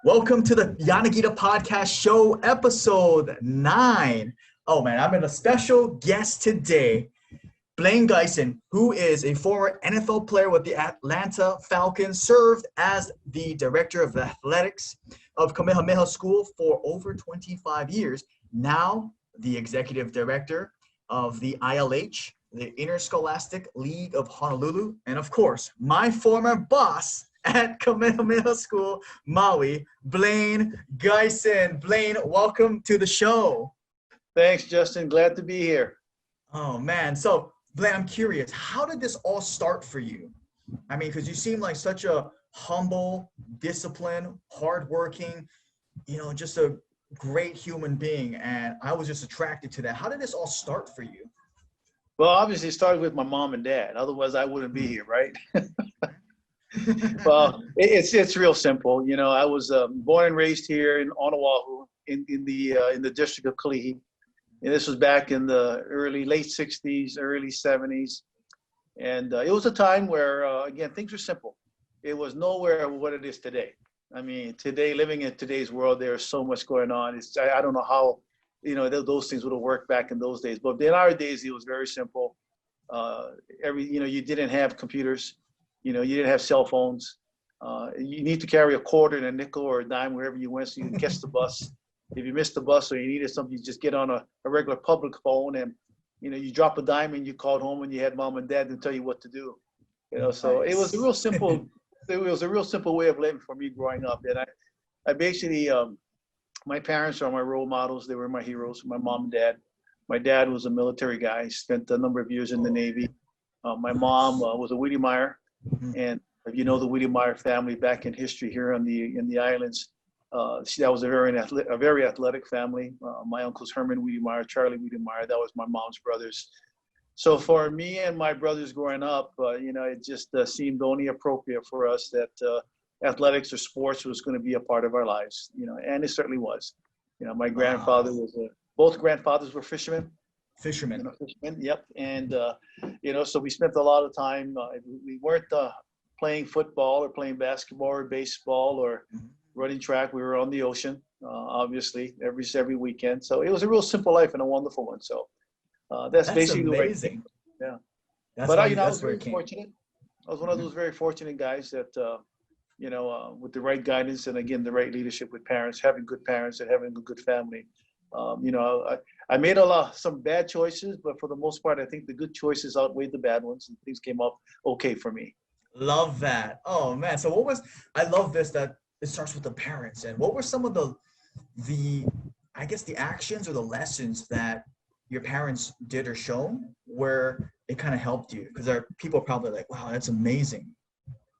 Welcome to the Yanagida podcast show, episode 9. Oh man, I'm in a special guest today, Blane Gaison, who is a former NFL player with the Atlanta Falcons, served as the director of athletics of Kamehameha School for over 25 years. Now, the executive director of the ILH, the Interscholastic League of Honolulu, and of course, my former boss at Kamehameha School, Maui, Blane Gaison. Blane, welcome to the show. Thanks, Justin. Glad to be here. Oh man, so Blane, I'm curious, how did this all start for you? I mean, because you seem like such a humble, disciplined, hardworking, just a great human being, and I was just attracted to that. How did this all start for you? Well, obviously, it started with my mom and dad. Otherwise, I wouldn't be here, right? Well, it's real simple. I was born and raised here in Oahu, in the district of Kalihi. And this was back in the late 60s, early 70s. And it was a time where, again, things were simple. It was nowhere what it is today. I mean, today, living in today's world, there's so much going on. I don't know how, those things would have worked back in those days. But in our days, it was very simple. You didn't have computers. You didn't have cell phones. You need to carry a quarter and a nickel or a dime wherever you went so you can catch the bus. If you missed the bus or you needed something, you just get on a regular public phone and, you drop a dime and you called home and you had mom and dad to tell you what to do. So it was a real simple, way of living for me growing up. And I basically, my parents are my role models. They were my heroes, my mom and dad. My dad was a military guy, spent a number of years in the Navy. My mom was a Wedemeyer. And if you know the Wedemeyer family back in history here in the islands, that was a very athletic family. My uncles Herman Wedemeyer, Charlie Wedemeyer, that was my mom's brothers. So for me and my brothers growing up, it just seemed only appropriate for us that athletics or sports was going to be a part of our lives, and it certainly was. My grandfather both grandfathers were fishermen. Fishermen, yep. And, so we spent a lot of time, we weren't playing football or playing basketball or baseball or running track. We were on the ocean, obviously, every weekend. So it was a real simple life and a wonderful one. So that's basically amazing. Yeah. That's but I was very fortunate. I was one of those very fortunate guys that, with the right guidance and, again, the right leadership with parents, having good parents and having a good family. I made some bad choices, but for the most part, I think the good choices outweighed the bad ones, and things came up okay for me. Love that. Oh man. So I love this, that it starts with the parents. And what were some of the actions or the lessons that your parents did or shown where it kind of helped you? Because there are people probably like, wow, that's amazing.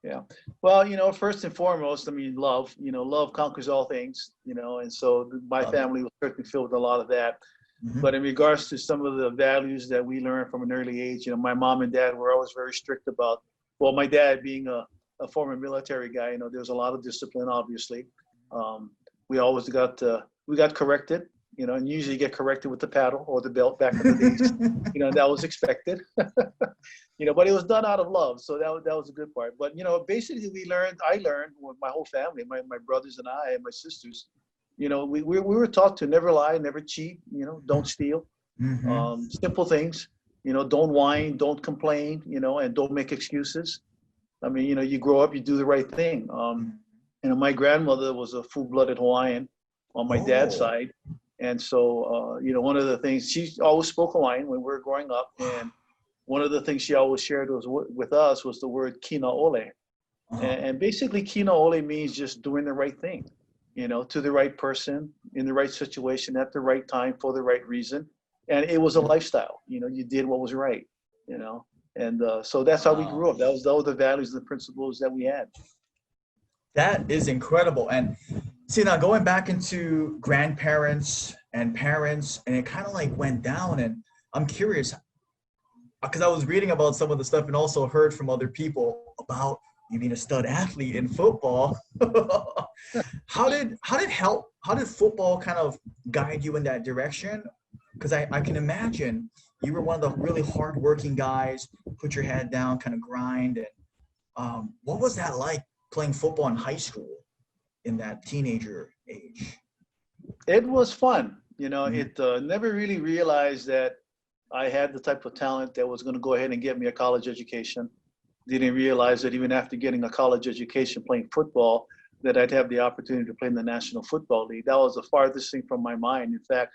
Yeah. Well, first and foremost, love, love conquers all things, and so my family was certainly filled with a lot of that. Mm-hmm. But in regards to some of the values that we learned from an early age, my mom and dad were always very strict about, well, my dad being a former military guy, there was a lot of discipline, obviously. We always got corrected, and usually get corrected with the paddle or the belt back in the days. That was expected. But it was done out of love. So that was a good part. But, basically I learned with my whole family, my brothers and I and my sisters, we were taught to never lie, never cheat, don't steal. Mm-hmm. Simple things, don't whine, don't complain, and don't make excuses. You grow up, you do the right thing. My grandmother was a full-blooded Hawaiian on my dad's side. And so, one of the things, she always spoke Hawaiian when we were growing up. And one of the things she always shared with us was the word kina ole. And basically, kina ole means just doing the right thing, to the right person, in the right situation, at the right time, for the right reason. And it was a lifestyle, you did what was right, And so that's how we grew up. Those were the values and the principles that we had. That is incredible. And see, now going back into grandparents and parents, and it kind of like went down. And I'm curious, because I was reading about some of the stuff and also heard from other people about you being a stud athlete in football. How did football kind of guide you in that direction? Because I can imagine you were one of the really hardworking guys, put your head down, kind of grind. And what was that like playing football in high school in that teenager age? It was fun. It never really realized that I had the type of talent that was going to go ahead and get me a college education. Didn't realize that even after getting a college education playing football, that I'd have the opportunity to play in the National Football League. That was the farthest thing from my mind. In fact,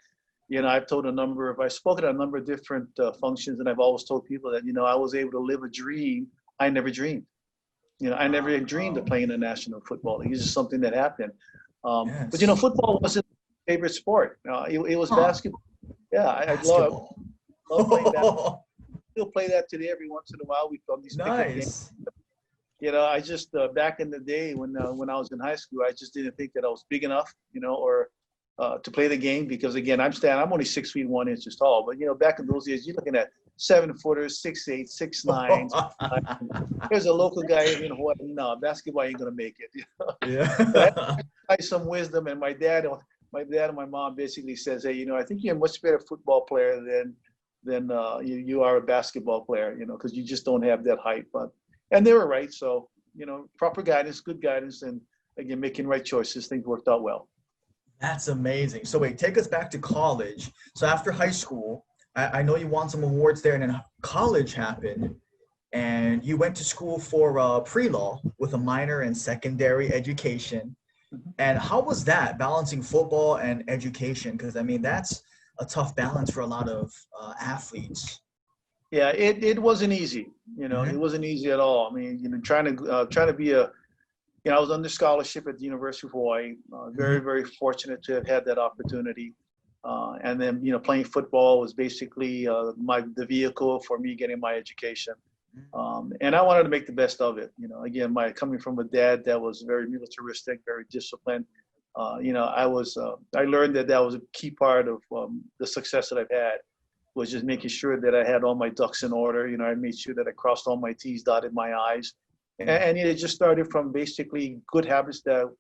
I've spoken at a number of different functions, and I've always told people that, I was able to live a dream I never dreamed. I never even dreamed of playing in the National Football League. It's just something that happened. Yes. But, football wasn't my favorite sport. It was basketball. Yeah, I love playing basketball. Still play that today every once in a while. We play these pickup games. I just back in the day when I was in high school, I just didn't think that I was big enough, or to play the game, because again, I'm only 6 feet 1 inch tall. But back in those days, you're looking at 7-footers, 6'8", 6'9". There's a local guy in Hawaii. No, basketball ain't gonna make it. Yeah. I had some wisdom, and my dad and my mom basically says, hey, I think you're a much better football player than you are a basketball player, because you just don't have that height. And they were right. So, proper guidance, good guidance, and again, making right choices, things worked out well. That's amazing. So wait, take us back to college. So after high school, I know you won some awards there, and then college happened, and you went to school for pre-law with a minor in secondary education. Mm-hmm. And how was that, balancing football and education? Because, that's a tough balance for a lot of athletes. Yeah, it wasn't easy. Mm-hmm. It wasn't easy at all. Trying to be I was under scholarship at the University of Hawaii. Very, very fortunate to have had that opportunity. And then, playing football was basically the vehicle for me getting my education. And I wanted to make the best of it. Again, coming from a dad that was very militaristic, very disciplined. I learned that was a key part of the success that I've had, was just making sure that I had all my ducks in order. I made sure that I crossed all my T's, dotted my I's. And it just started from basically good habits that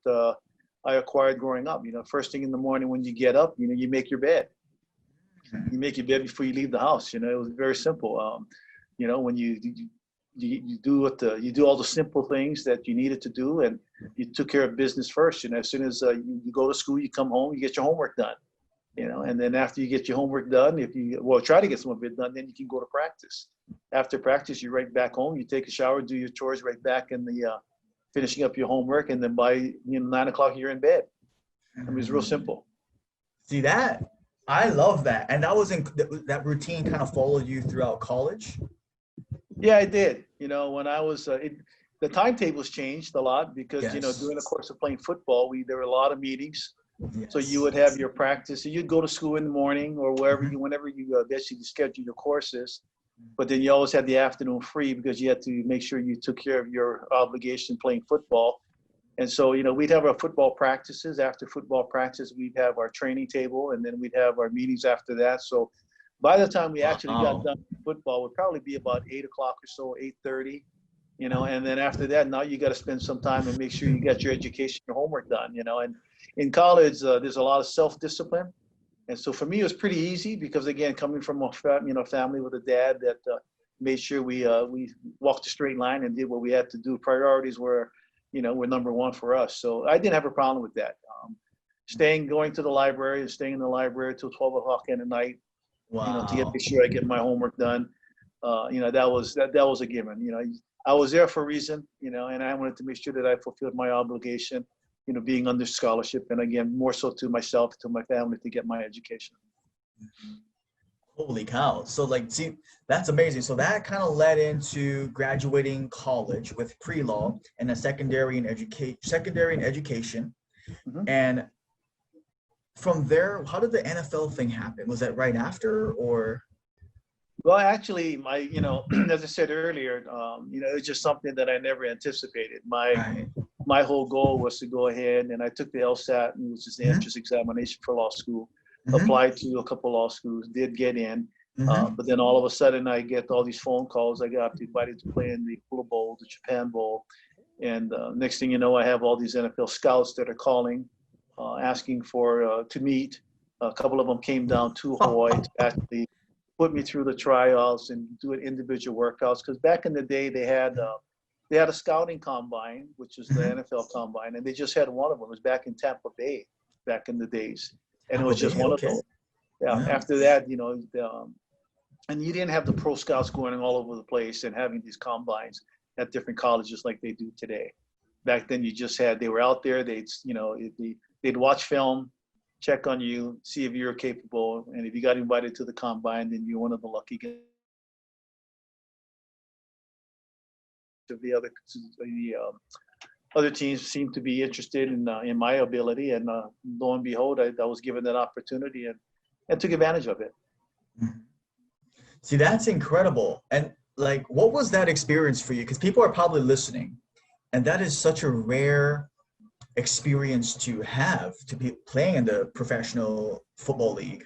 I acquired growing up. First thing in the morning when you get up, you make your bed. You make your bed before you leave the house. It was very simple. When you do all the simple things that you needed to do, and you took care of business first. As soon as you go to school, you come home, you get your homework done. And then after you get your homework done, try to get some of it done, then you can go to practice. After practice, you're right back home, you take a shower, do your chores right back in the finishing up your homework, and then by 9 o'clock, you're in bed. It's real simple. See that? I love that. And that routine kind of followed you throughout college? Yeah, I did. When I was, the timetables changed a lot because, during the course of playing football, there were a lot of meetings. Yes. So you would have your practice. So you'd go to school in the morning or whenever you basically schedule your courses. But then you always had the afternoon free because you had to make sure you took care of your obligation playing football. And so, we'd have our football practices. After football practice, we'd have our training table, and then we'd have our meetings after that. So by the time we actually got done with football, it would probably be about 8 o'clock or so, 8:30. And then after that, now you got to spend some time and make sure you got your education, your homework done, and in college, there's a lot of self-discipline. And so for me, it was pretty easy because, again, coming from a family with a dad that made sure we walked a straight line and did what we had to do. Priorities were number one for us. So I didn't have a problem with that. Going to the library and staying in the library till 12 o'clock in the night, to make sure I get my homework done. That was a given. I was there for a reason, and I wanted to make sure that I fulfilled my obligation, being under scholarship, and again, more so to myself, to my family, to get my education. Holy cow. So see, that's amazing. So that kind of led into graduating college with pre-law and a secondary in education. Mm-hmm. And from there, how did the NFL thing happen? Was that right after, or? Well, actually, as I said earlier, it was just something that I never anticipated. My whole goal was to go ahead, and I took the LSAT, which is the entrance examination for law school. Applied to a couple law schools, did get in, but then all of a sudden I get all these phone calls. I got invited to play in the Hula Bowl, the Japan Bowl, and next thing you know, I have all these NFL scouts that are calling, asking to meet. A couple of them came down to Hawaii to actually put me through the tryouts and do individual workouts. Because back in the day, they they had a scouting combine, which is the NFL combine, and they just had one of them. It was back in Tampa Bay, back in the days, and it was just one of those. Yeah. After that, and you didn't have the pro scouts going all over the place and having these combines at different colleges like they do today. Back then, you just had, they were out there. They'd watch film, check on you, see if you're capable, and if you got invited to the combine, then you're one of the lucky guys. The other teams seemed to be interested in my ability, and lo and behold, I was given that opportunity and took advantage of it. See, that's incredible. And like, what was that experience for you? Because people are probably listening, and that is such a rare experience to have, to be playing in the professional football league.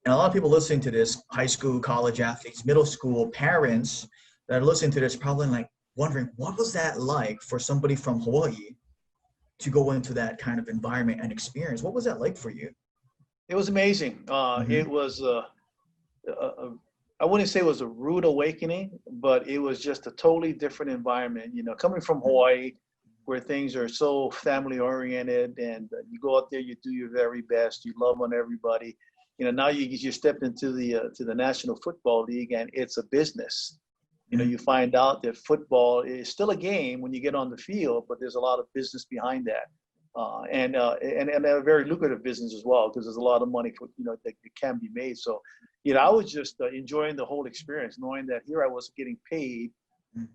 And a lot of people listening to this, high school, college athletes, middle school, parents that are listening to this, probably like wondering, what was that like for somebody from Hawaii to go into that kind of environment and experience? What was that like for you? It was amazing. It was I wouldn't say it was a rude awakening, but it was just a totally different environment. Coming from Hawaii, where things are so family oriented, and you go out there, you do your very best, you love on everybody. Now you step into the National Football League, and it's a business. You find out that football is still a game when you get on the field, but there's a lot of business behind that, and a very lucrative business as well, because there's a lot of money that can be made. So, I was just enjoying the whole experience, knowing that here I was getting paid,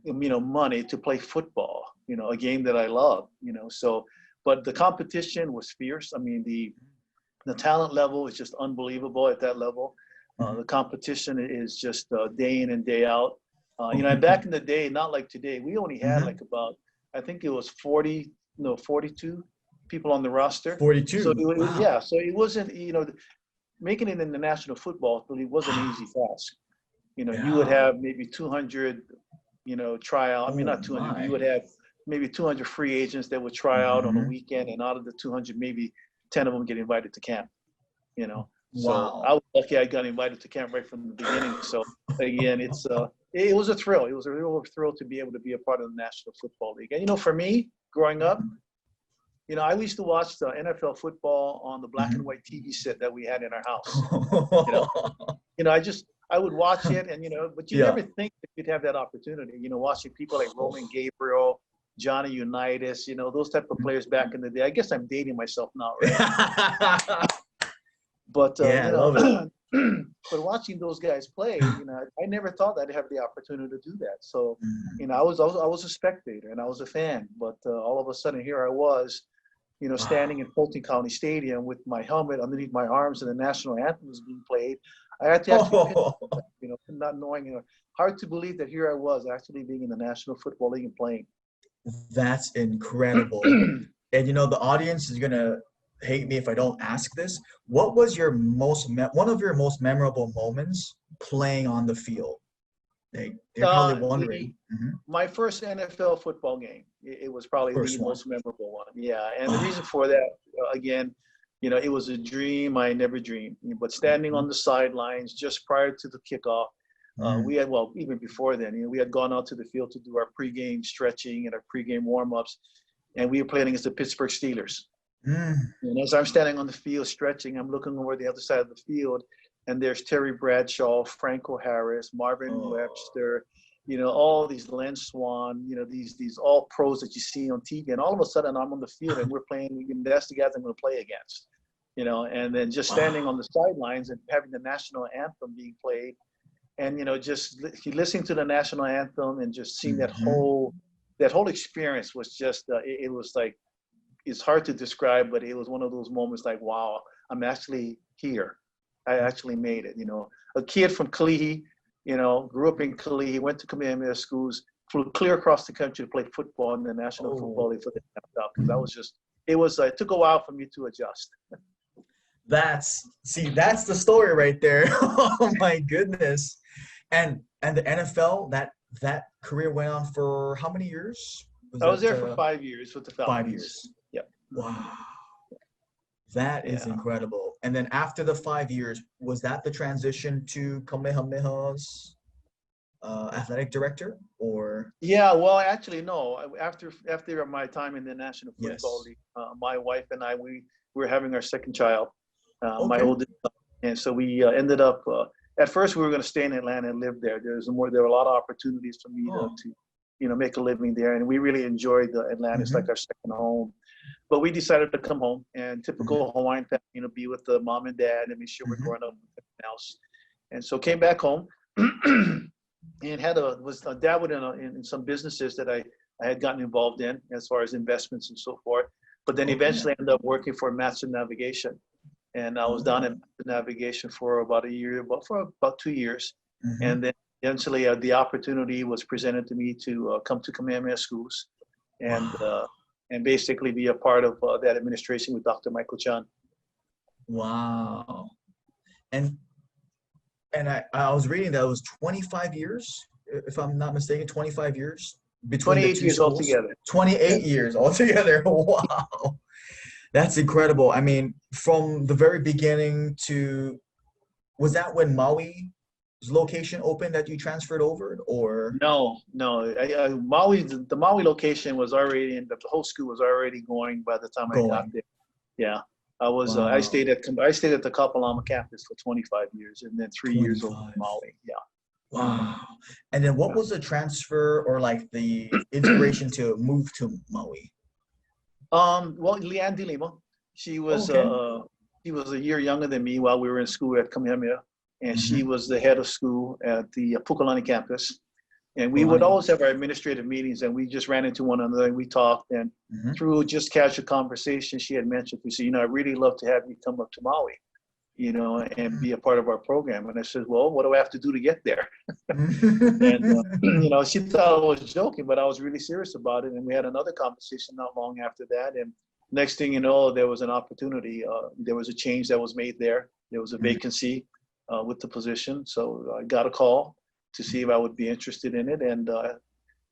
money to play football, a game that I love, So, but the competition was fierce. I mean, the talent level is just unbelievable at that level. The competition is just day in and day out. And back in the day, not like today, we only had like about, I think it was 42 people on the roster. 42. So wow. Yeah, so it wasn't, making it in the National Football League wasn't an easy task. You would have maybe 200, tryout. I mean, not 200. You would have maybe 200 free agents that would try out on a weekend, and out of the 200, maybe 10 of them get invited to camp. So I was lucky I got invited to camp right from the beginning. So again, it was a thrill. It was a real thrill to be able to be a part of the National Football League. And for me, growing up, I used to watch the NFL football on the black and white TV set that we had in our house. I would watch it, and but you never think that you'd have that opportunity. Watching people like Roman Gabriel, Johnny Unitas, those type of players back in the day. I guess I'm dating myself now, right? But I love it. But watching those guys play, I never thought I'd have the opportunity to do that. So, I was a spectator and I was a fan. But all of a sudden, here I was, standing in Fulton County Stadium with my helmet underneath my arms, and the national anthem was being played. I had to actually, not knowing, hard to believe that here I was actually being in the National Football League and playing. That's incredible. And the audience is gonna hate me if I don't ask this. What was your one of your most memorable moments playing on the field? They're probably wondering. My first NFL football game. It was probably the most memorable one. Yeah, and the reason for that, again, it was a dream I never dreamed. But standing on the sidelines just prior to the kickoff, we had, even before then, we had gone out to the field to do our pregame stretching and our pregame warm-ups, and we were playing against the Pittsburgh Steelers. And as I'm standing on the field stretching, I'm looking over the other side of the field, and there's Terry Bradshaw, Franco Harris, Marvin Webster, all these Len Swan, these all pros that you see on TV. And all of a sudden I'm on the field and we're playing, and that's the guys I'm going to play against, and then just standing on the sidelines and having the national anthem being played, and, just listening to the national anthem and just seeing that whole experience was just, it was like, it's hard to describe, but it was one of those moments like, wow, I'm actually here. I actually made it. A kid from Kalihi, grew up in Kalihi, went to Kamehameha schools, flew clear across the country to play football in the National Football League for the NFL, because it took a while for me to adjust. That's the story right there. Oh my goodness. And the NFL, that career went on for how many years? I was there for 5 years with the Falcons. 5 years. Yep. Wow. That is incredible. And then after the 5 years, was that the transition to Kamehameha's? athletic director, or? Yeah, well, actually, no. After my time in the National Football Yes. League, my wife and I, we were having our second child, my Okay. oldest, and so we ended up. At first, we were going to stay in Atlanta and live there. There were a lot of opportunities for me Oh. to make a living there, and we really enjoyed Atlanta. It's like our second home. But we decided to come home, and typical Hawaiian family, be with the mom and dad and make sure we're growing up with everything else. And so came back home. And was dabbled in some businesses that I had gotten involved in as far as investments and so forth. But then eventually ended up working for Master Navigation, and I was down in Master Navigation for about a year, for about 2 years, and then eventually the opportunity was presented to me to come to Kamehameha Schools, and basically be a part of that administration with Dr. Michael Chan. Wow. And I was reading that it was 25 years, if I'm not mistaken, 25 years between the 28 two years schools. altogether. 28 years altogether. Wow. That's incredible. I mean, from the very beginning to, was that when Maui's location opened that you transferred over, or? No. The Maui location was already the whole school was already going by the time I got Going. there. Yeah. I was Wow. I stayed at the Kapalama campus for 25 years, and then 3 years over 25. in Maui. Yeah. Wow. And then what was the transfer, or like the inspiration to move to Maui? Well, Leanne De Lima, she was Okay. a year younger than me while we were in school at Kamehameha, and she Mhm. was the head of school at the Pukalani campus. And we would Kalani. always have our administrative meetings, and we just ran into one another and we talked. And Mhm. through just casual conversation, she had mentioned to me, I'd really love to have you come up to Maui, and be a part of our program. And I said, well, what do I have to do to get there? And, she thought I was joking, but I was really serious about it. And we had another conversation not long after that. And next thing you know, there was an opportunity. There was a change that was made there. There was a vacancy with the position. So I got a call to see if I would be interested in it. And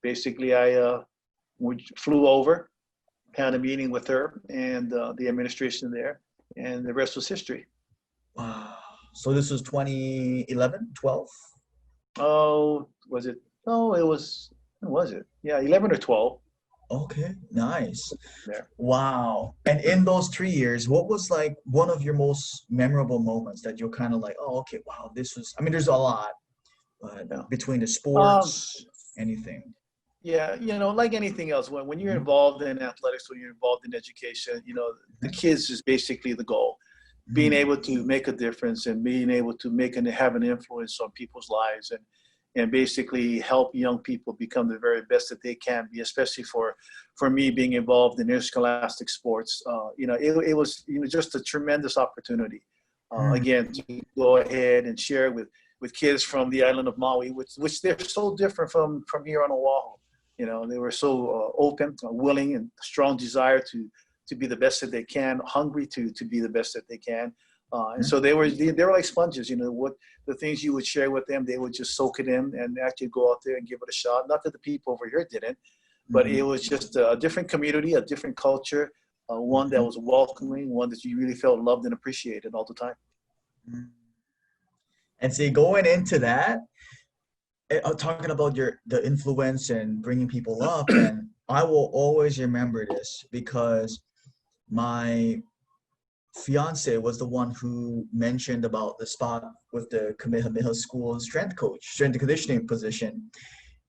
basically, I flew over, had a meeting with her and the administration there, and the rest was history. Wow. So this was 2011, 12? Oh, was it? Oh, it was, when was it? Yeah, 11 or 12 Okay, nice. there. Wow. And in those 3 years, what was like one of your most memorable moments that you're kind of like, oh, okay, wow, this was, I mean, there's a lot, but Yeah. between the Um, sports, anything. yeah, like anything else, when you're Mhm. involved in athletics or you're involved in education, the kids is basically the goal. Being Mhm. able to make a difference and being able to have an influence on people's lives, and basically help young people become the very best that they can be, especially for me being involved in interscholastic sports. It was just a tremendous opportunity. Mhm. Again, to go ahead and share with kids from the island of Maui, which they're so different from here on Oahu. They were so open, willing, and strong desire to be the best that they can, hungry to be the best that they can. And so they were like sponges. What the things you would share with them, they would just soak it in and actually go out there and give it a shot. Not that the people over here didn't, but it was just a different community, a different culture, one that was welcoming, one that you really felt loved and appreciated all the time. Mhm. And see, going into that, talking about the influence and bringing people up, and I will always remember this because my fiance was the one who mentioned about the spot with the Kamehameha School strength coach, strength and conditioning position.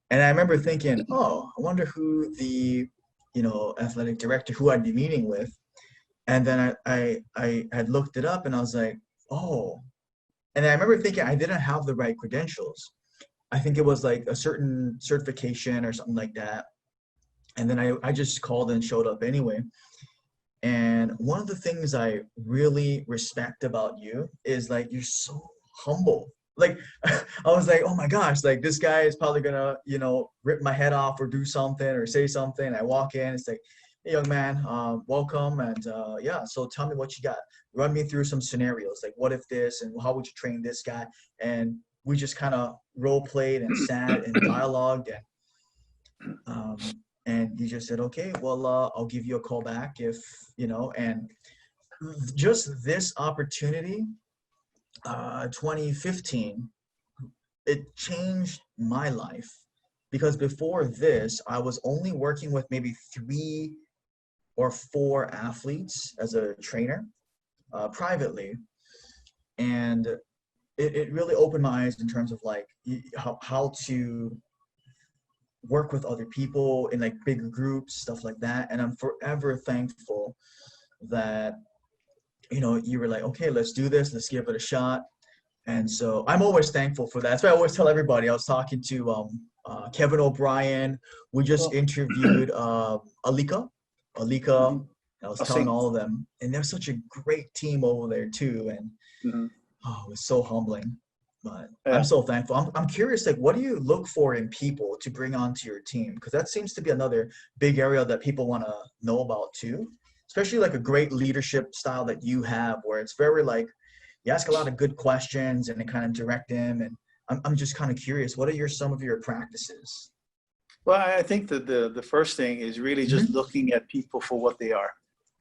And I remember thinking, oh, I wonder who the, athletic director who I'd be meeting with. And then I had looked it up and I was like, oh. And I remember thinking I didn't have the right credentials. I think it was like a certain certification or something like that. And then I just called and showed up anyway. And one of the things I really respect about you is like you're so humble. Like I was like, oh my gosh, like this guy is probably gonna, rip my head off or do something or say something. I walk in, it's like, hey young man, welcome, and yeah, so tell me what you got. Run me through some scenarios, like what if this and how would you train this guy? And we just kind of role played and sat and dialogued, and he just said, okay, well, I'll give you a call back if, and just this opportunity, 2015, it changed my life because before this, I was only working with maybe 3 or 4 athletes as a trainer privately. And it really opened my eyes in terms of like how to work with other people in like bigger groups, stuff like that. And I'm forever thankful that, you were like, okay, let's do this, let's give it a shot. And so I'm always thankful for that. That's why I always tell everybody. I was talking to Kevin O'Brien. We just Well, interviewed Alika. mhm. I was I'll telling sing. all of them, and they're such a great team over there too. And Mhm. oh, it was so humbling. But I'm Yeah. so thankful. I'm curious, like, what do you look for in people to bring onto your team? Because that seems to be another big area that people want to know about too, especially like a great leadership style that you have, where it's very like you ask a lot of good questions and then kind of direct them. And I'm just kind of curious, what are some of your practices? Well, I think that the first thing is really just Mm-hmm. looking at people for what they are.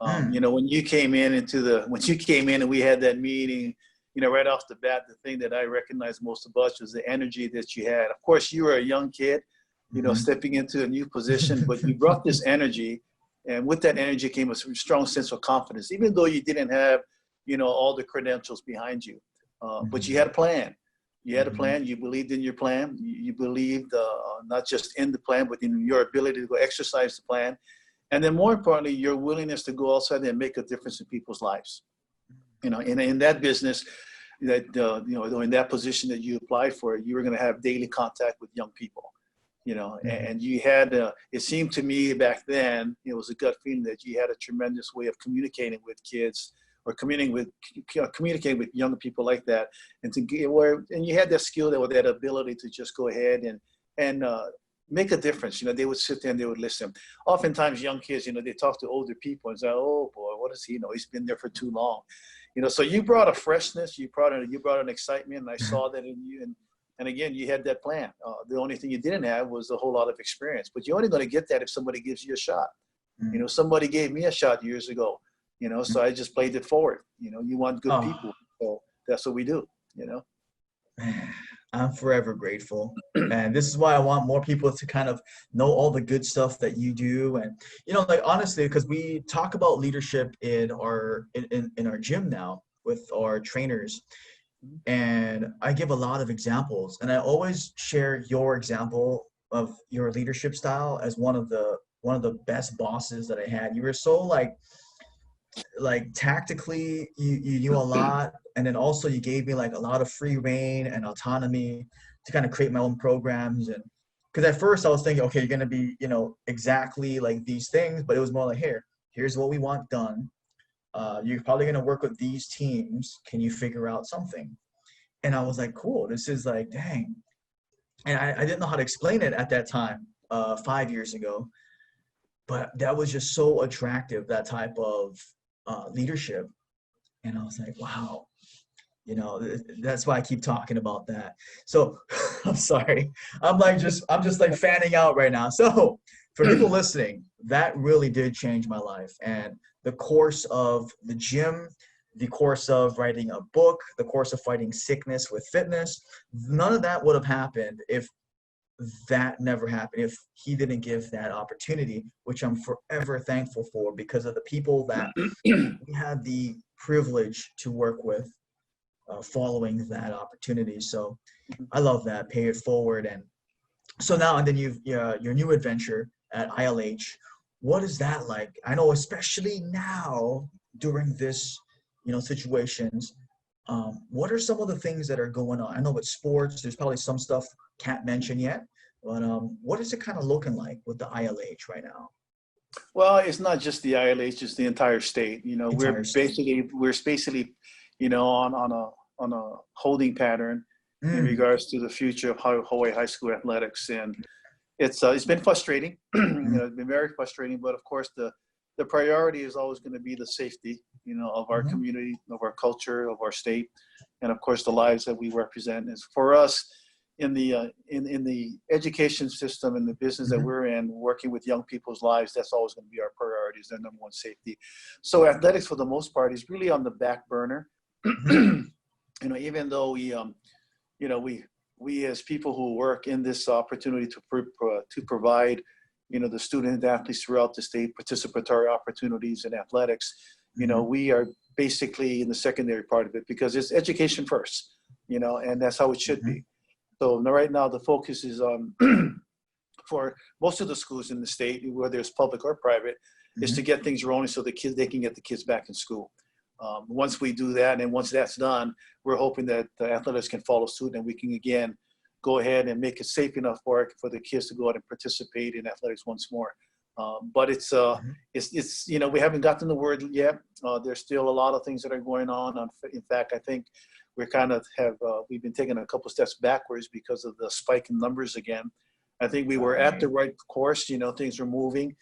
Mm, When you came in and we had that meeting, right off the bat, the thing that I recognized most about was the energy that you had. Of course, you were a young kid, stepping into a new position, but you brought mm-hmm. this energy, and with that energy came a strong sense of confidence, even though you didn't have, all the credentials behind you. But you Mm-hmm. had a plan. You had a Mm-hmm. plan. You believed in your plan. You believed not just in the plan, but in your ability to go exercise the plan. And then more importantly, your willingness to go outside and make a difference in people's lives. In that business, that in that position that you applied for, you were going to have daily contact with young people. Mm-hmm. And you had, it seemed to me back then, it was a gut feeling that you had a tremendous way of communicating with kids or communicating with young people like that. And you had that skill, that ability to just go ahead and make a difference. They would sit there and they would listen. Oftentimes young kids, they talk to older people and say, oh boy, what does he know? He's been there for too long. So you brought a freshness, you brought an excitement, and I saw that in you. And again, you had that plan. The only thing you didn't have was a whole lot of experience. But you're only going to get that if somebody gives you a shot. Somebody gave me a shot years ago. So I just played it forward. You want good Oh, people, so that's what we do. man, I'm forever grateful. And this is why I want more people to kind of know all the good stuff that you do. And, like honestly, because we talk about leadership in our gym now with our trainers. And I give a lot of examples. And I always share your example of your leadership style as one of the best bosses that I had. You were so like tactically you knew a lot, and then also you gave me like a lot of free reign and autonomy to kind of create my own programs. And because at first I was thinking, okay, you're going to be exactly like these things, but it was more like, here's what we want done. You're probably going to work with these teams, can you figure out something? And I was like, cool, this is like, dang. And I didn't know how to explain it at that time, 5 years ago, but that was just so attractive, that type of leadership. And I was like, wow, that's why I keep talking about that. So I'm sorry. I'm just like fanning out right now. So for people listening, that really did change my life. And the course of the gym, the course of writing a book, the course of fighting sickness with fitness, none of that would have happened if that never happened, if he didn't give that opportunity, which I'm forever thankful for because of the people that we had the privilege to work with following that opportunity. So I love that. Pay it forward. And so now, and then your new adventure at ILH. What is that like? I know, especially now during this, situations. What are some of the things that are going on? I know with sports, there's probably some stuff can't mention yet, but what is it kind of looking like with the ILH right now? Well, it's not just the ILH; it's the entire state. Entire state. We're basically, on a holding pattern in Mm, regards to the future of Hawaii high school athletics, and it's been frustrating. mm, It's been very frustrating. But of course, the priority is always going to be the safety, of our mm-hmm, community, of our culture, of our state, and of course the lives that we represent. Is for us in the education system and the business that mm-hmm, we're in, working with young people's lives, that's always going to be our priority, is their number one safety. So athletics, for the most part, is really on the back burner. mm-hmm, Even though we we as people who work in this opportunity to provide, the student athletes throughout the state participatory opportunities in athletics, we are basically in the secondary part of it because it's education first, and that's how it should be. So right now the focus is on for most of the schools in the state, whether it's public or private, is to get things rolling so they can get the kids back in school. Once we do that, and once that's done, we're hoping that the athletics can follow suit and we can again go ahead and make it safe enough for the kids to go out and participate in athletics once more. But it's we haven't gotten the word yet. There's still a lot of things that are going on. In fact, I think we're we've been taking a couple steps backwards because of the spike in numbers again. I think we were at the right course. Things were moving,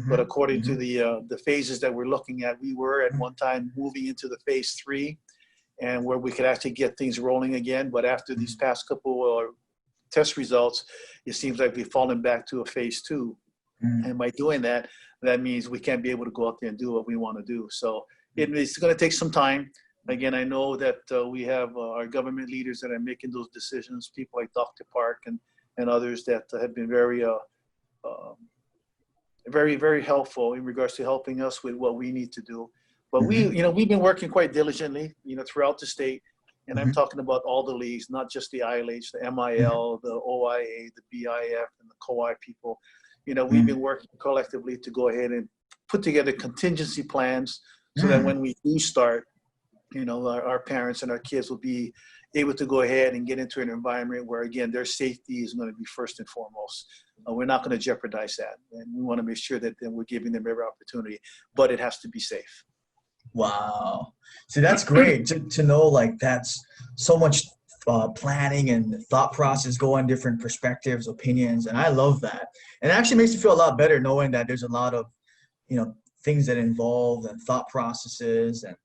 but according to the phases that we're looking at, we were at one time moving into the phase 3, and where we could actually get things rolling again. But after these past couple test results, it seems like we've fallen back to a phase 2. And by doing that, that means we can't be able to go out there and do what we want to do. So it's going to take some time. Again, I know that we have our government leaders that are making those decisions, people like Dr. Park and others that have been very, very, very helpful in regards to helping us with what we need to do. But we've been working quite diligently, throughout the state. And I'm talking about all the leagues, not just the ILH, the MIL, the OIA, the BIF, and the COI people. We've been working collectively to go ahead and put together contingency plans so that when we do start, our parents and our kids will be able to go ahead and get into an environment where, again, their safety is going to be first and foremost. We're not going to jeopardize that. And we want to make sure that we're giving them every opportunity, but it has to be safe. Wow. See, that's great to know, like, that's so much planning and thought process go on different perspectives, opinions, and I love that. And it actually makes me feel a lot better knowing that there's a lot of, things that involve and thought processes, and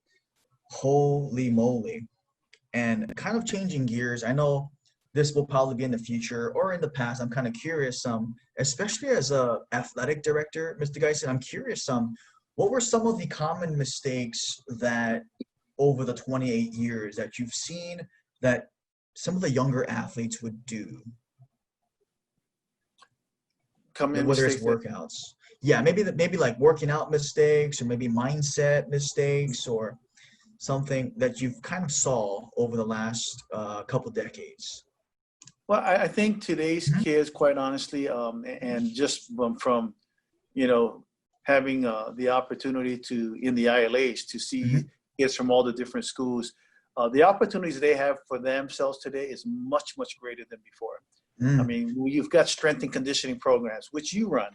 holy moly. And kind of changing gears, I know this will probably be in the future or in the past. I'm kind of curious, especially as a athletic director, Mr. Gaison, I'm curious, what were some of the common mistakes that over the 28 years that you've seen that some of the younger athletes would do? Whether it's workouts. Yeah, maybe like working out mistakes, or maybe mindset mistakes, or something that you've kind of saw over the last couple decades. Well, I think today's kids, quite honestly, and just from having the opportunity to, in the ILH, to see kids from all the different schools, the opportunities they have for themselves today is much, much greater than before. I mean, you've got strength and conditioning programs, which you run,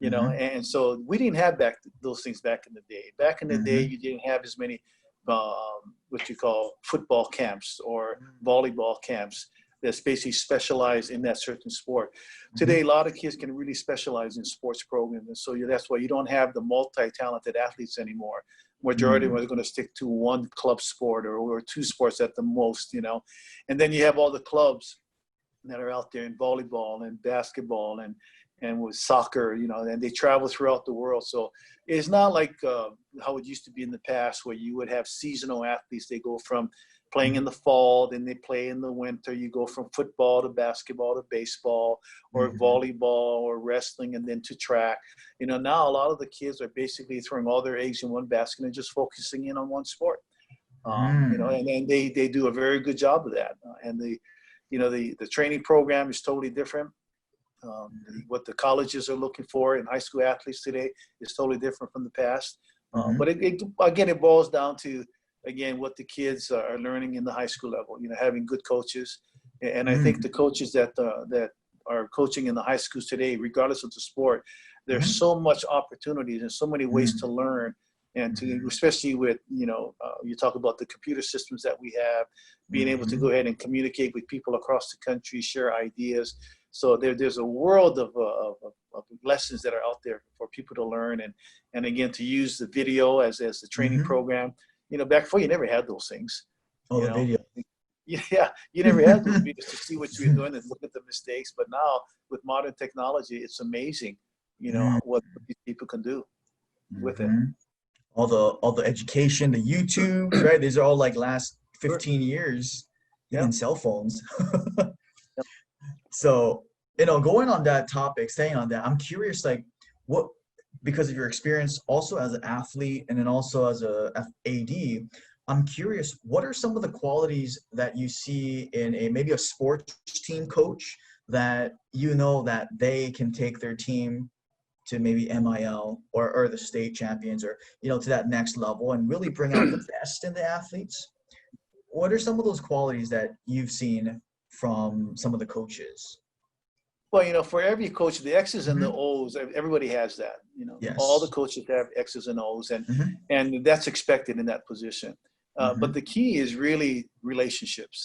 and so we didn't have those things back in the day. Back in the day, you didn't have as many what you call football camps or volleyball camps that's basically specialized in that certain sport. Today, a lot of kids can really specialize in sports programs, and so that's why you don't have the multi-talented athletes anymore. Majority of them are going to stick to one club sport or two sports at the most, and then you have all the clubs that are out there in volleyball and basketball and with soccer, and they travel throughout the world. So it's not like how it used to be in the past, where you would have seasonal athletes. They go from playing in the fall, then they play in the winter. You go from football to basketball to baseball or volleyball or wrestling, and then to track. Now a lot of the kids are basically throwing all their eggs in one basket and just focusing in on one sport. And they do a very good job of that. And the training program is totally different. What the colleges are looking for in high school athletes today is totally different from the past. But it boils down to, again, what the kids are learning in the high school level, having good coaches. And I think the coaches that are coaching in the high schools today, regardless of the sport, there's so much opportunities and so many ways to learn. And especially with, you talk about the computer systems that we have, being able to go ahead and communicate with people across the country, share ideas. So there's a world of lessons that are out there for people to learn, and again, to use the video as the training program. Back before, you never had those things. The video. Yeah, you never had those videos to see what you're doing and look at the mistakes. But now with modern technology, it's amazing, what these people can do with it. All the education, the YouTube, right? These are all like last 15 years in cell phones. So, going on that topic, staying on that, I'm curious, like, what, because of your experience also as an athlete and then also as a AD, I'm curious, what are some of the qualities that you see in maybe a sports team coach that that they can take their team to maybe MIL or the state champions, or to that next level and really bring out the best in the athletes? What are some of those qualities that you've seen from some of the coaches? Well, for every coach, the X's and the Mm-hmm. O's, everybody has that. All the Yes. coaches have X's and O's, and Mm-hmm. and that's expected in that position. Mm-hmm. But the key is really relationships.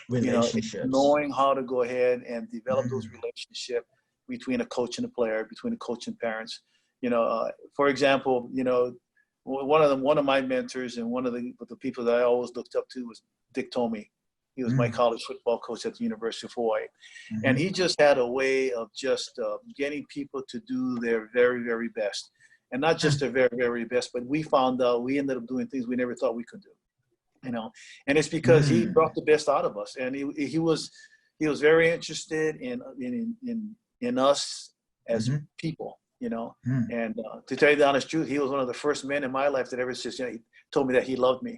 It's Relationships. knowing how to go ahead and develop those Mm-hmm. relationships between a coach and a player, between a coach and parents. For example, one of my mentors and one of the people that I always looked up to was Dick Tomey. He was my college football coach at the University of Hawaii. And Mm-hmm. he just had a way of just getting people to do their very, very best. And not just their very, very best, but we found out we ended up doing things we never thought we could do. And it's because he Mm-hmm. brought the best out of us. And he was very interested in us as Mm-hmm. people, Mm-hmm. And to tell you the honest truth, he was one of the first men in my life that ever says, he told me that he loved me.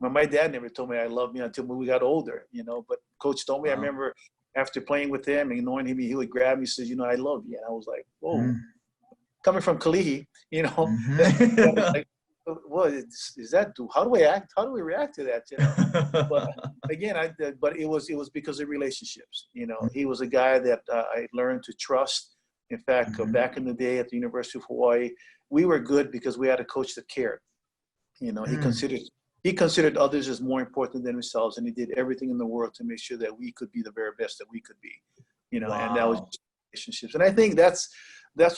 My dad never told me I loved me until we got older, but Coach told me. I Wow. remember after playing with him and knowing him, he would grab me and says, I love you. And I was like, whoa, coming from Kalihi, that was Mm-hmm. like, what is that? How do I act? How do we react to that? But again, but it was because of relationships. He was a guy that I learned to trust. In fact, Mm-hmm. back in the day at the University of Hawaii, we were good because we had a coach that cared. He considered others as more important than himself, and he did everything in the world to make sure that we could be the very best that we could be. And that was Wow. relationships. And I think that's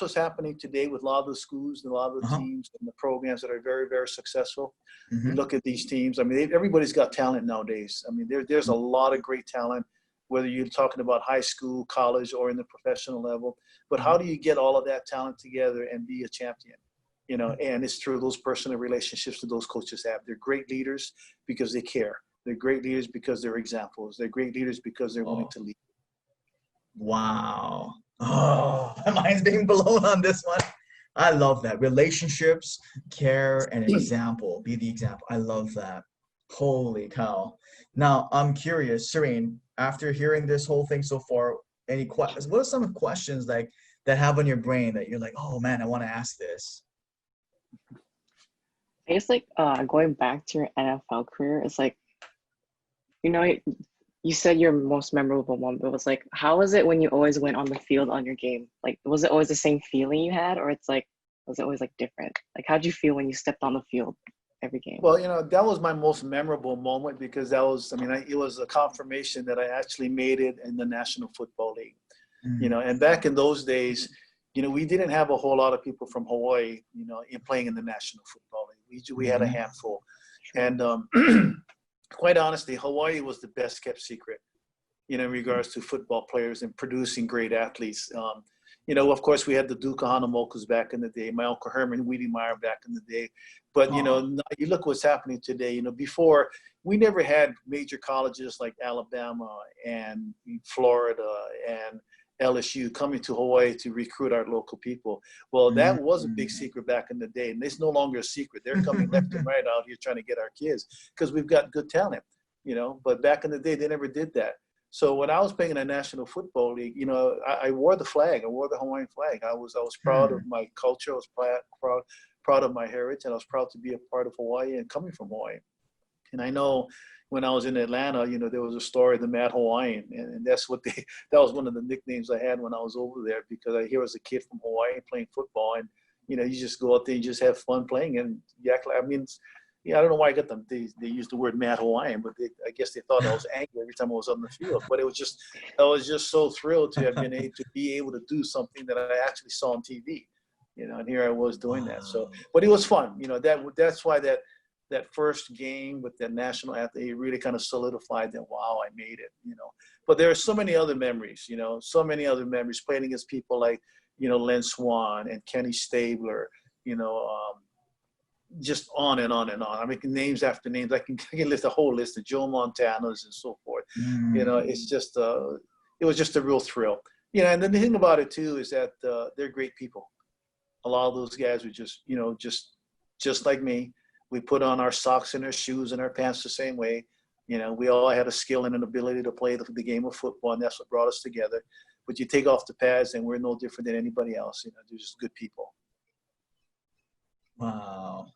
what's happening today with a lot of the schools and a lot of the Uh-huh. teams and the programs that are very, very successful. You Mm-hmm. look at these teams. I mean, everybody's got talent nowadays. I mean, there's a lot of great talent, whether you're talking about high school, college, or in the professional level. But how do you get all of that talent together and be a champion? And it's through those personal relationships that those coaches have. They're great leaders because they care. They're great leaders because they're examples. They're great leaders because they're willing Oh, to lead. wow. Oh, my mind's being blown on this one. I love that. Relationships, care, and example. Be the example. I love that. Holy cow. Now, I'm curious, Serene, after hearing this whole thing so far, any questions? What are some questions like that have on your brain that you're like, oh man, I want to ask this? I guess going back to your NFL career, it's like, you know, you said your most memorable one, but it was like, how was it when you always went on the field on your game? Like, was it always the same feeling you had, or it's like, was it always like different? Like, how'd you feel when you stepped on the field every game? Well, that was my most memorable moment because that was, it was a confirmation that I actually made it in the National Football League. And back in those days, we didn't have a whole lot of people from Hawaii, in playing in the National Football League. We had a handful. And quite honestly, Hawaii was the best kept secret, in regards to football players and producing great athletes. Of course, we had the Duke Hanamokus back in the day, my Uncle Herman Wiedemeyer back in the day. But, you look what's happening today. Before, we never had major colleges like Alabama and Florida and LSU coming to Hawaii to recruit our local people. Well, that was a big secret back in the day, and it's no longer a secret. They're coming left and right out here trying to get our kids because we've got good talent, But back in the day, they never did that. So when I was playing in the National Football League, I wore the flag. I wore the Hawaiian flag. I was proud of my culture. I was proud of my heritage, and I was proud to be a part of Hawaii and coming from Hawaii. And I know when I was in Atlanta, there was a story, the Mad Hawaiian, and that was one of the nicknames I had when I was over there because here was a kid from Hawaii playing football, and you just go out there and just have fun playing and you act like, I don't know why I got them. They used the word Mad Hawaiian, but I guess they thought I was angry every time I was on the field. But I was just so thrilled to have been able to be able to do something that I actually saw on TV, and here I was doing that. So, but it was fun, that's why that first game with the national athlete really kind of solidified that, wow, I made it, But there are so many other memories, playing against people like, Len Swan and Kenny Stabler, just on and on and on. I mean, names after names. I can list a whole list of Joe Montanas and so forth. It's just, it was just a real thrill. You know, and then the thing about it too is that they're great people. A lot of those guys were just, you know, just like me. We put on our socks and our shoes and our pants the same way. You know, we all had a skill and an ability to play the game of football, and that's what brought us together. But you take off the pads, and we're no different than anybody else. You know, they're just good people. Wow.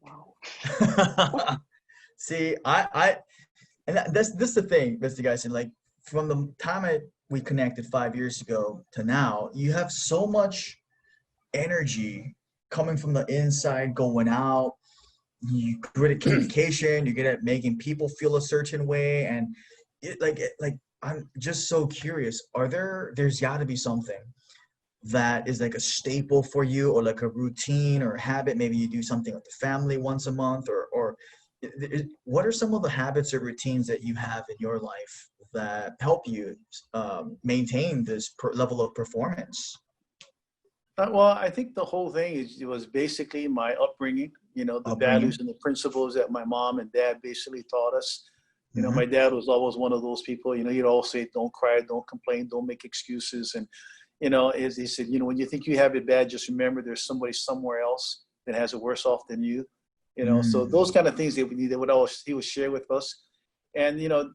Wow. See, and this is the thing, Mr. Geisen, like from the time we connected 5 years ago to now, you have so much energy coming from the inside, going out. You good at communication. You're good at making people feel a certain way, and I'm just so curious. There's got to be something that is like a staple for you, or like a routine or a habit? Maybe you do something with the family once a month, or what are some of the habits or routines that you have in your life that help you maintain this level of performance? Well, I think the whole thing it was basically my upbringing, you know, the values and the principles that my mom and dad basically taught us. You know, my dad was always one of those people, you know, he'd always say, don't cry, don't complain, don't make excuses. And, you know, as he said, you know, when you think you have it bad, just remember there's somebody somewhere else that has it worse off than you, you know. So those kind of things he would share with us. And, you know,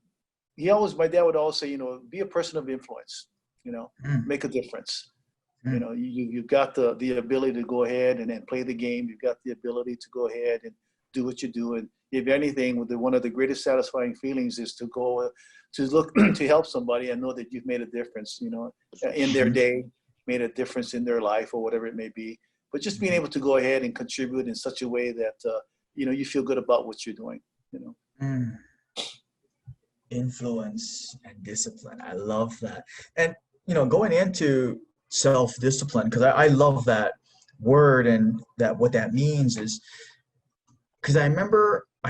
my dad would always say, you know, be a person of influence, you know, make a difference. You know, you've got the ability to go ahead and play the game. You've got the ability to go ahead and do what you do. And if anything, one of the greatest satisfying feelings is to look to help somebody and know that you've made a difference, you know, in their day, made a difference in their life or whatever it may be. But just being able to go ahead and contribute in such a way that, you know, you feel good about what you're doing, you know. Influence and discipline. I love that. And, you know, going into self-discipline, because I love that word, and that what that means is, because I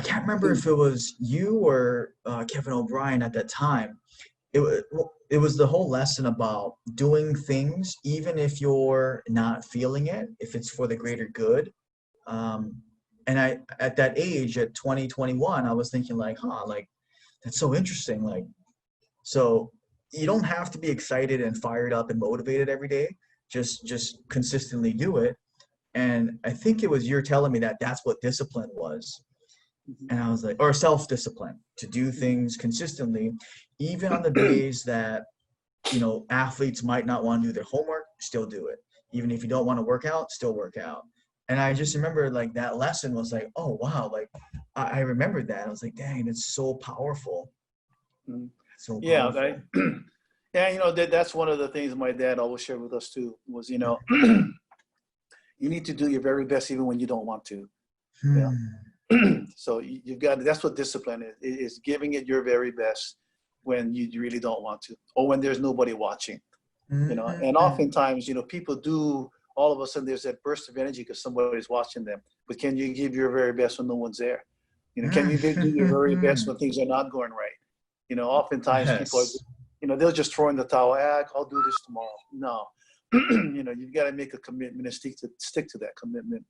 can't remember if it was you or Kevin O'Brien at that time. It was the whole lesson about doing things even if you're not feeling it, if it's for the greater good. And I, at that age, at 2021, I was thinking like, like that's so interesting. Like, so you don't have to be excited and fired up and motivated every day. Just consistently do it. And I think it was you're telling me that that's what discipline was. And I was like, or self-discipline, to do things consistently, even on the days that, you know, athletes might not want to do their homework, still do it. Even if you don't want to work out, still work out. And I just remember like that lesson was like, oh, wow. Like I remembered that. I was like, dang, it's so powerful. So yeah, powerful. Yeah, you know, that's one of the things my dad always shared with us too, was, you know, you need to do your very best even when you don't want to. Yeah. So you've got, that's what discipline is giving it your very best when you really don't want to, or when there's nobody watching, you know. And oftentimes, you know, people do, all of a sudden there's that burst of energy because somebody's watching them. But can you give your very best when no one's there? You know, can you do your very best when things are not going right? You know, oftentimes people are, you know, they'll just throw in the towel. I'll do this tomorrow. No, you know, you've got to make a commitment and stick to that commitment.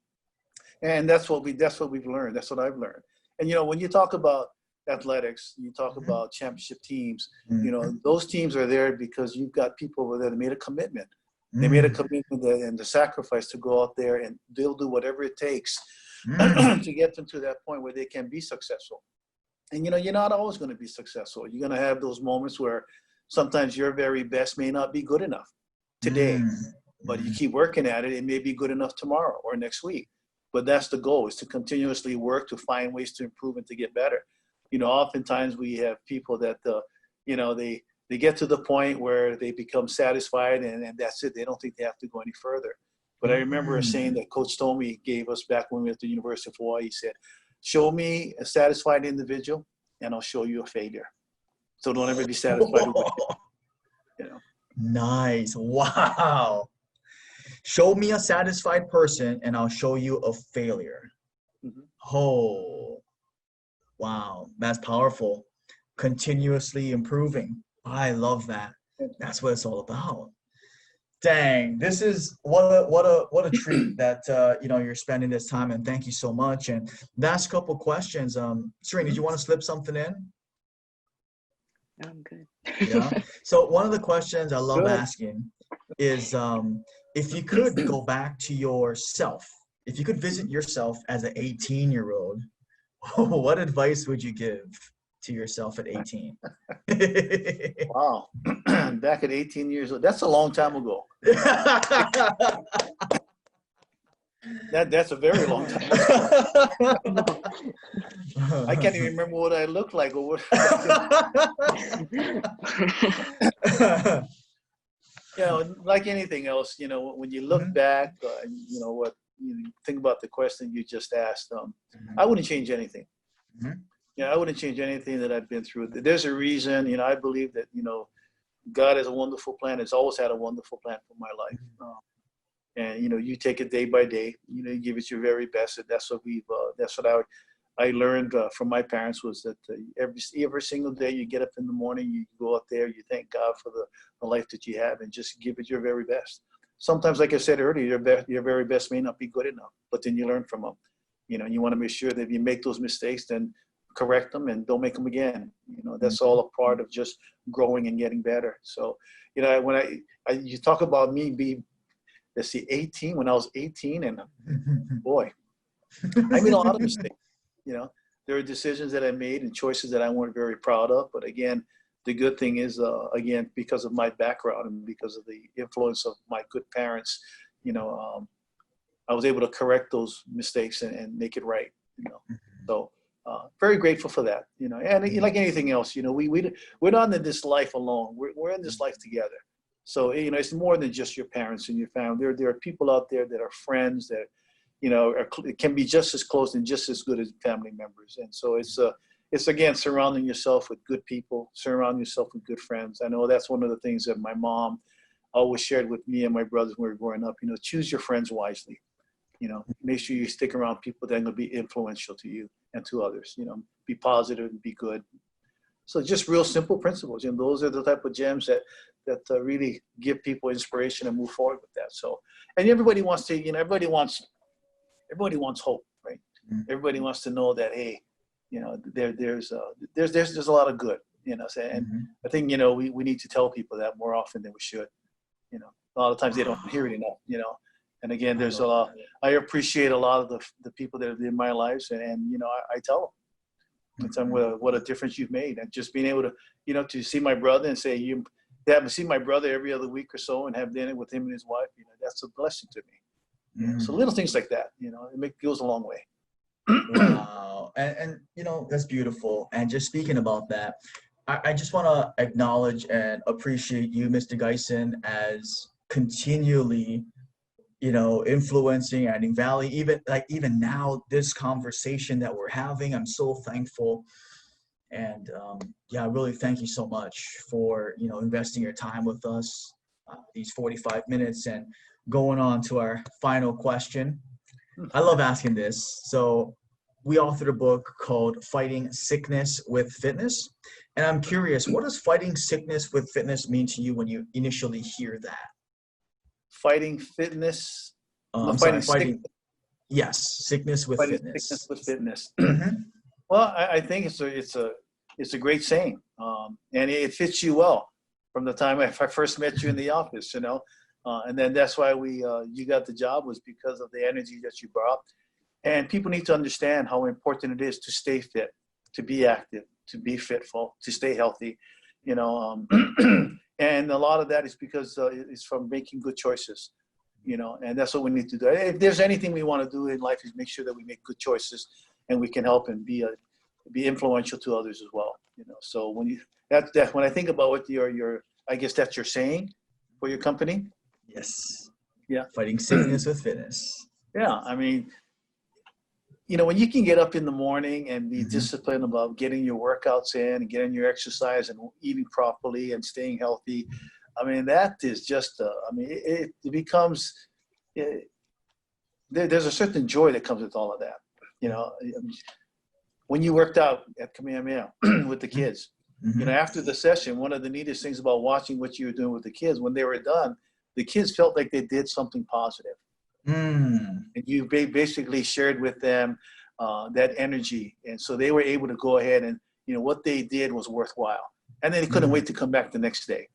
And that's what we've learned. That's what I've learned. And, you know, when you talk about athletics, you talk about championship teams, you know, those teams are there because you've got people over there that made a commitment. They made a commitment and the sacrifice to go out there, and they'll do whatever it takes to get them to that point where they can be successful. And, you know, you're not always going to be successful. You're going to have those moments where sometimes your very best may not be good enough today, but you keep working at it. It may be good enough tomorrow or next week. But that's the goal, is to continuously work to find ways to improve and to get better. You know, oftentimes we have people that, you know, they get to the point where they become satisfied and that's it. They don't think they have to go any further. But I remember a saying that Coach Tomey gave us back when we were at the University of Hawaii. He said, show me a satisfied individual and I'll show you a failure. So don't ever be satisfied with it. You know. Nice. Wow. Show me a satisfied person and I'll show you a failure. Oh, wow. That's powerful. Continuously improving. I love that. That's what it's all about. Dang, this is what a treat that you know, you're spending this time, and thank you so much. And last couple questions. Serene, did you want to slip something in? I'm good. Yeah. So one of the questions I love Good. asking is, if you could go back to yourself, if you could visit yourself as an 18-year-old, what advice would you give to yourself at 18? Wow. Back at 18 years old. That's a long time ago. That's a very long time ago. I can't even remember what I looked like or what. You know, like anything else, you know, when you look back, you know, what you think about the question you just asked, I wouldn't change anything. Yeah, I wouldn't change anything that I've been through. There's a reason, you know, I believe that, you know, God has a wonderful plan. Has always had a wonderful plan for my life. And, you know, you take it day by day, you know, you give it your very best. And that's what that's what I learned from my parents, was that every single day you get up in the morning, you go out there, you thank God for the life that you have, and just give it your very best. Sometimes, like I said earlier, your very best may not be good enough, but then you learn from them. You know, you want to make sure that if you make those mistakes, then correct them and don't make them again. You know, that's all a part of just growing and getting better. So, you know, when you talk about me being, let's see, 18, when I was 18, and boy, I made a lot of mistakes. You know, there are decisions that I made and choices that I weren't very proud of. But again, the good thing is, again, because of my background and because of the influence of my good parents, you know, I was able to correct those mistakes and make it right. You know, so very grateful for that. You know, and like anything else, you know, we're not in this life alone. We're in this life together. So, you know, it's more than just your parents and your family. There are people out there that are friends that, you know, can be just as close and just as good as family members. And so it's again, surrounding yourself with good people, surround yourself with good friends. I know that's one of the things that my mom always shared with me and my brothers when we were growing up. You know, choose your friends wisely. You know, make sure you stick around people that are going to be influential to you and to others. You know, be positive and be good. So just real simple principles. And those are the type of gems that really give people inspiration and move forward with that. So, and everybody wants to, you know, everybody wants hope, right? Everybody wants to know that, hey, you know, there's a lot of good, you know. And I think, you know, we need to tell people that more often than we should. You know, a lot of times they don't hear it enough, you know. And again, there's a lot. I appreciate a lot of the people that are in my lives, and you know, I tell them. And tell them what a difference you've made, and just being able to, you know, to see my brother and say you have to see my brother every other week or so and have dinner with him and his wife. You know, that's a blessing to me. You know, so little things like that, you know, it goes a long way. Wow. And you know, that's beautiful. And just speaking about that, I just want to acknowledge and appreciate you, Mr. Gaison, as continually, you know, influencing, adding value. Even now, this conversation that we're having, I'm so thankful. And yeah, really thank you so much for, you know, investing your time with us, these 45 minutes, and going on to our final question. I love asking this. So we authored a book called Fighting Sickness with Fitness. And I'm curious, what does fighting sickness with fitness mean to you when you initially hear that? Fighting fitness. Fighting. Yes, sickness with fitness. Sickness with fitness. Well, I think it's a great saying, and it fits you well from the time I first met you in the office, you know, and then that's why you got the job, was because of the energy that you brought. And people need to understand how important it is to stay fit, to be active, to be fitful, to stay healthy, you know. And a lot of that is because it's from making good choices, you know, and that's what we need to do. If there's anything we want to do in life, is make sure that we make good choices and we can help and be influential to others as well, you know. So when when I think about what your I guess that's your saying for your company. Yes. Yeah. Fighting sickness with fitness. Yeah. I mean, you know, when you can get up in the morning and be disciplined about getting your workouts in and getting your exercise and eating properly and staying healthy, I mean, that is just, I mean, it becomes, there's a certain joy that comes with all of that. You know, when you worked out at Kamehameha with the kids, you know, after the session, one of the neatest things about watching what you were doing with the kids, when they were done, the kids felt like they did something positive. And you basically shared with them that energy. And so they were able to go ahead and, you know, what they did was worthwhile. and then he couldn't wait to come back the next day.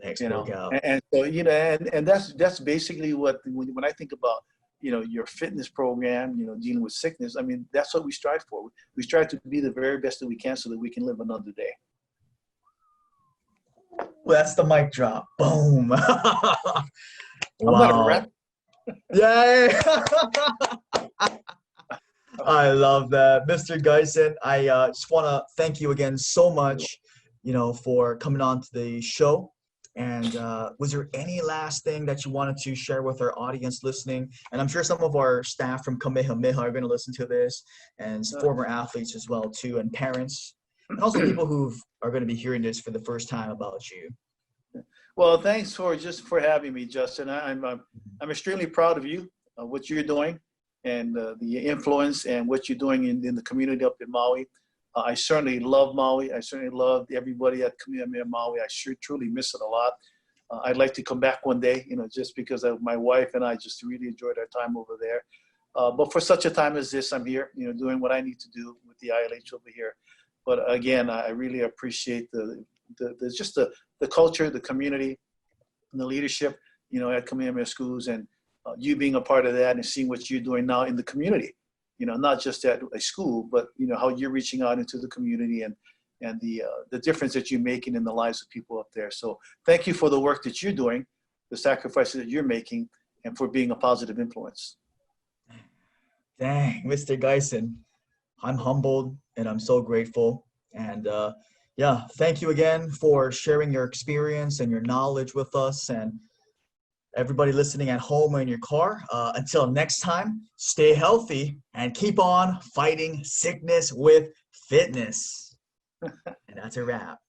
Next You know, workout. and so and that's basically what when I think about your fitness program, dealing with sickness. I mean, that's what we strive for. We strive to be the very best that we can so that we can live another day. Well, that's the mic drop. Boom. Wow. I'm not a rap. Yay. I love that. Mr. Gaison, I just want to thank you again so much, for coming on to the show. And was there any last thing that you wanted to share with our audience listening? And I'm sure some of our staff from Kamehameha are going to listen to this, and former athletes as well too, and parents, and also people who are going to be hearing this for the first time about you. Well, thanks for having me, Justin. I'm extremely proud of you, what you're doing, and the influence and what you're doing in the community up in Maui. I certainly love Maui. I certainly love everybody at Kamehameha Maui. I truly miss it a lot. I'd like to come back one day, just because my wife and I just really enjoyed our time over there. But for such a time as this, I'm here, doing what I need to do with the ILH over here. But again, I really appreciate the culture, the community, and the leadership, at Kamehameha Schools, and you being a part of that and seeing what you're doing now in the community. Not just at a school, but how you're reaching out into the community and the difference that you're making in the lives of people up there. So thank you for the work that you're doing, the sacrifices that you're making, and for being a positive influence. Dang, Mr. Gaison, I'm humbled and I'm so grateful. And thank you again for sharing your experience and your knowledge with us, and everybody listening at home or in your car. Until next time, stay healthy and keep on fighting sickness with fitness. And that's a wrap.